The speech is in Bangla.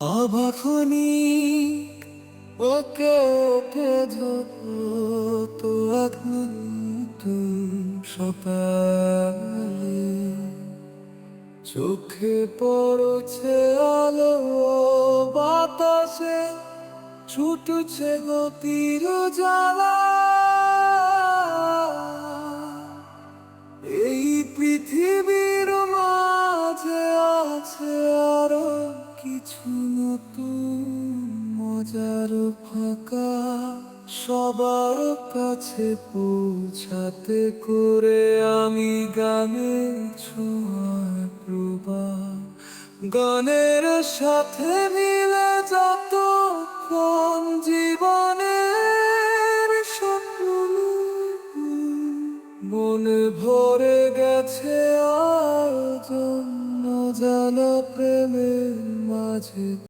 অবাখনি ওকে ওকে তো এখন সকালে চোখে পড়ছে আলো বাতাসে ছুটছে গতির জ্বালা এই পৃথিবীর মাঝে আছে আরো কিছু নতুন মজার ফাঁকা সবার কাছে পৌঁছাতে করে আমি গানের ছোঁয়ায় প্রবাহ গানের সাথে মিলে যতক্ষণ জীবনের স্বপ্ন মনে ভরে গেছে আয়োজন জানা প্রেমের মাঝে।